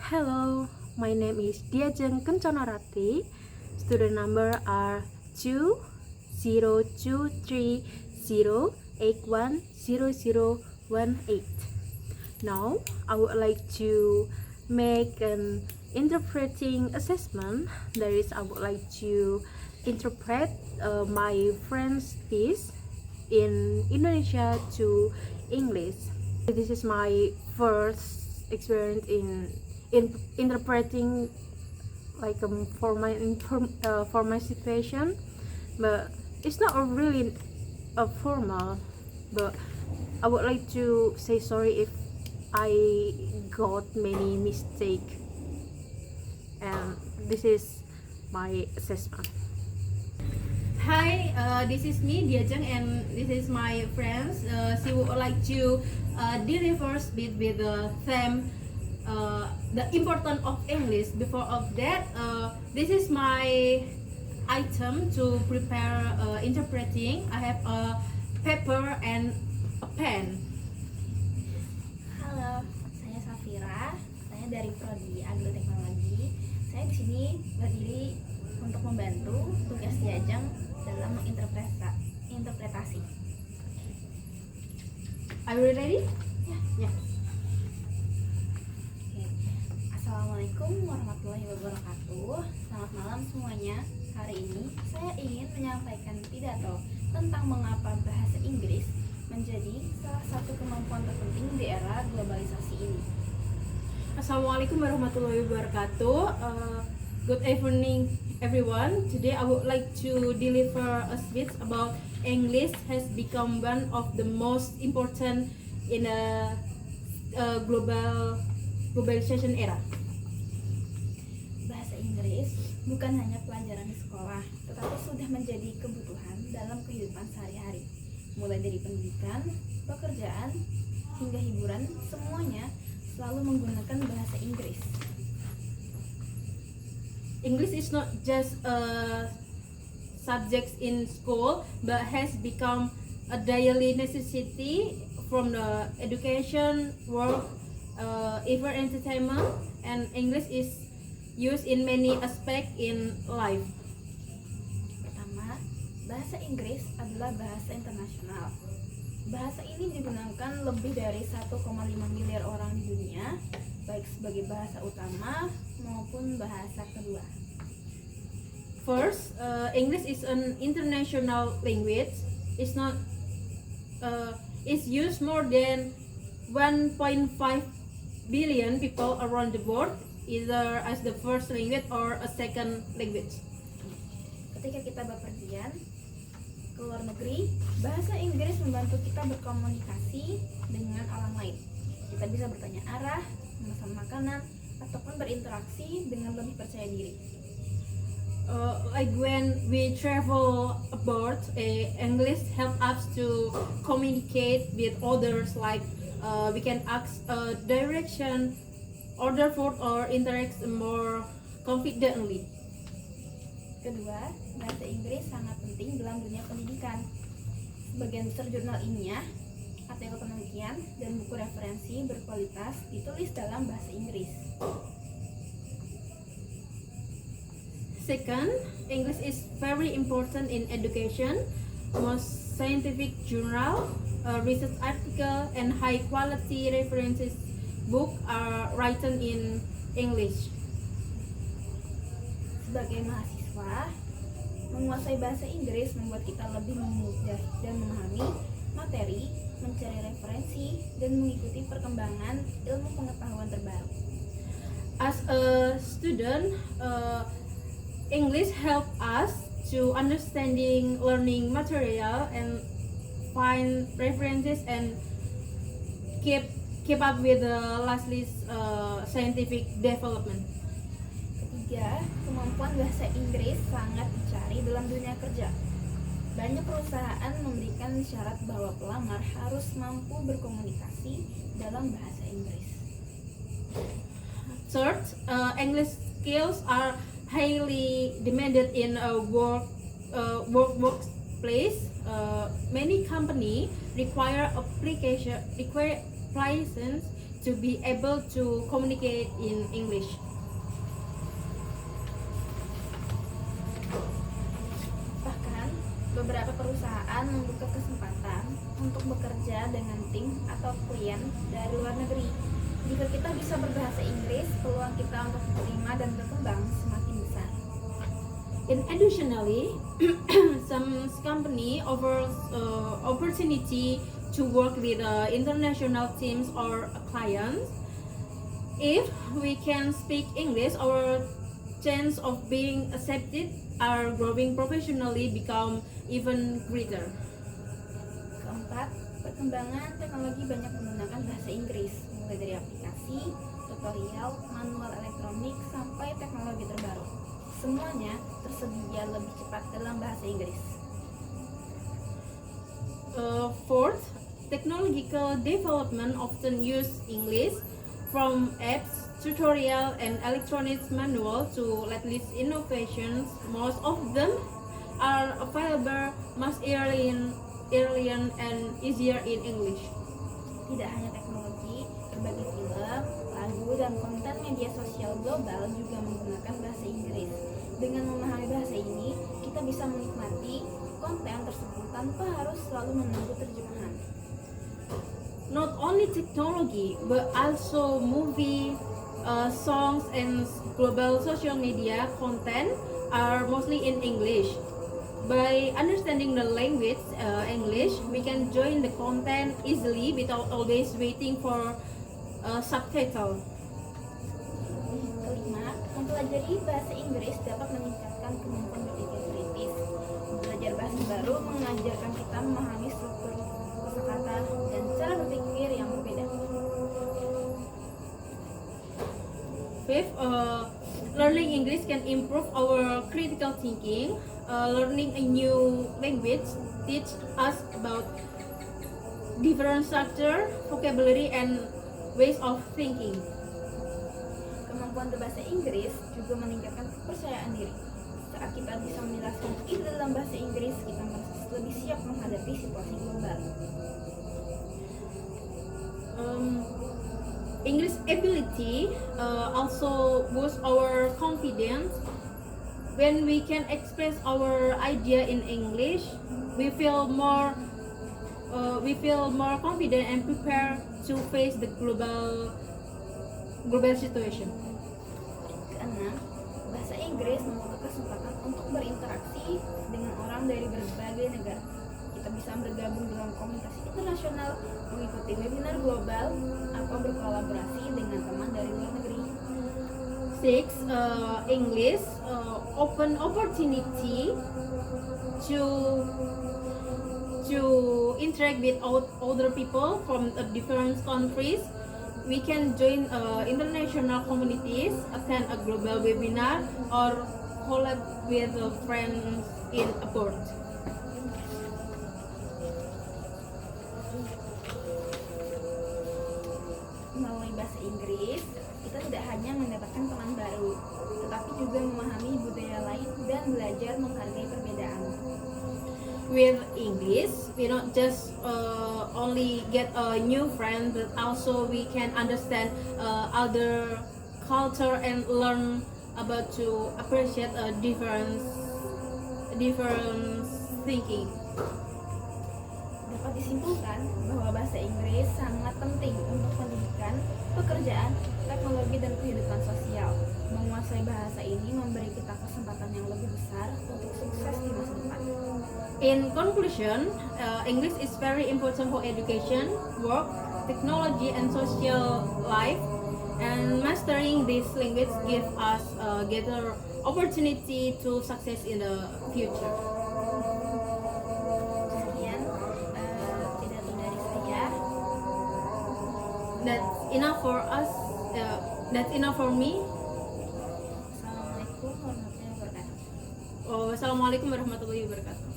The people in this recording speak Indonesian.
Hello, my name is Diajeng Kenconarati. Student number are 20230810018. Now, I would like to make an interpreting assessment. That is, I would like to interpret my friend's piece in Indonesia to English. This is my first experience in interpreting like for my situation, but it's not a really a formal. But I would like to say sorry if I got many mistake, and this is my assessment. Hi, this is me, Diajeng, and this is my friends. She would like to deliver speech with the theme, the importance of English. Before of that, this is my item to prepare interpreting. I have a paper and a pen. Halo, saya Safira. Saya dari Prodi Agroteknologi. Saya di sini berdiri untuk membantu tugas Diajeng dalam menginterpretasi. Are you ready? Ya. Oke. Assalamualaikum warahmatullahi wabarakatuh. Selamat malam semuanya. Hari ini saya ingin menyampaikan pidato tentang mengapa bahasa Inggris menjadi salah satu kemampuan terpenting di era globalisasi ini. Assalamualaikum warahmatullahi wabarakatuh. Good evening, everyone. Today I would like to deliver a speech about English has become one of the most important in a globalization era. Bahasa Inggris bukan hanya pelajaran di sekolah, tetapi sudah menjadi kebutuhan dalam kehidupan sehari-hari. Mulai dari pendidikan, pekerjaan, hingga hiburan, semuanya selalu menggunakan bahasa Inggris. English is not just a subject in school, but has become a daily necessity from the education, work, even entertainment, and English is used in many aspects in life. Pertama, bahasa Inggris adalah bahasa internasional. Bahasa ini digunakan lebih dari 1,5 miliar orang di dunia, baik sebagai bahasa utama maupun bahasa kedua. First, English is an international language. It's not. It's used more than 1.5 billion people around the world, either as the first language or a second language. Ketika kita bepergian ke luar negeri, bahasa Inggris membantu kita berkomunikasi dengan orang lain. Kita bisa bertanya arah, memesan makanan, ataupun berinteraksi dengan lebih percaya diri. Like when we travel abroad, English help us to communicate with others. Like we can ask direction, order food, or interact more confidently. Kedua, bahasa Inggris sangat penting dalam dunia pendidikan. Sebagian besar jurnal ilmiah, artikel penelitian, dan buku referensi berkualitas ditulis dalam bahasa Inggris. Second, English is very important in education. Most scientific journal, research article, and high quality references book are written in English. Sebagai mahasiswa, menguasai bahasa Inggris membuat kita lebih memudah dan memahami materi, mencari referensi, dan mengikuti perkembangan ilmu pengetahuan terbaru. As a student, English help us to understanding learning material and find references and keep up with the latest scientific development. Ketiga, kemampuan bahasa Inggris sangat dicari dalam dunia kerja. Banyak perusahaan memberikan syarat bahwa pelamar harus mampu berkomunikasi dalam bahasa Inggris. Third, English skills are highly demanded in a workplace. Many companies require license to be able to communicate in English. Bahkan, beberapa perusahaan membuka kesempatan untuk bekerja dengan tim atau klien dari luar negeri. Jika kita bisa berbahasa Inggris, peluang kita untuk diterima dan berkembang semakin besar. And additionally, some company offers opportunity to work with international teams or clients. If we can speak English, our chance of being accepted or growing professionally become even greater. Keempat, perkembangan teknologi banyak menggunakan bahasa Inggris, mulai dari aplikasi, tutorial, manual elektronik, sampai teknologi terbaru. Semuanya tersedia lebih cepat dalam bahasa Inggris. Fourth, technological development often use English, from apps, tutorial, and electronic manual to latest innovations. Most of them are available much earlier and easier in English. Tidak hanya teknologi, berbagai film, lagu, dan konten media sosial global juga menggunakan bahasa Inggris. Dengan memahami bahasa ini, kita bisa menikmati konten tersebut tanpa harus selalu menunggu terjemahan. Not only technology, but also movie, songs, and global social media content are mostly in English. By understanding the language English, we can join the content easily without always waiting for subtitle. Kelima, mempelajari bahasa Inggris dapat meningkatkan kemampuan berpikir kritis. Belajar bahasa baru mengajarkan kita memahami struktur kosakata dan cara berpikir yang berbeda. Fifth, learning English can improve our critical thinking. Learning a new language teach us about different structure, vocabulary, and ways of thinking. Kemampuan berbahasa Inggris juga meningkatkan kepercayaan diri. Saat kita bisa menjelaskan ide dalam bahasa Inggris, kita merasa lebih siap menghadapi situasi global. English ability also boosts our confidence. When we can express our idea in English, we feel more confident and prepared to face the global situation. Keenam, bahasa Inggris membuka kesempatan untuk berinteraksi dengan orang dari berbagai negara. Kita bisa bergabung dalam komunitas internasional, mengikuti webinar global, atau berkolaborasi dengan teman dari luar negeri. Six, English open opportunity to interact with other people from different countries. We can join international communities, attend a global webinar, or collab with friends in abroad. Melalui bahasa Inggris, kita tidak hanya mendapatkan teman baru, tetapi juga memahami budaya lain dan belajar menghargai perbedaan. With English, we not just only get a new friend, but also we can understand other culture and learn about to appreciate a different thinking. Dapat disimpulkan bahwa bahasa Inggris sangat penting untuk pendidikan, pekerjaan, teknologi, dan kehidupan sosial. Menguasai bahasa ini memberi kita kesempatan yang lebih besar untuk sukses di masa depan. In conclusion, English is very important for education, work, technology, and social life. And mastering this language gives us a greater opportunity to success in the future. Sekian pidato dari saya. That's enough for us. That's enough for me. Assalamualaikum warahmatullahi wabarakatuh. Wassalamualaikum warahmatullahi wabarakatuh.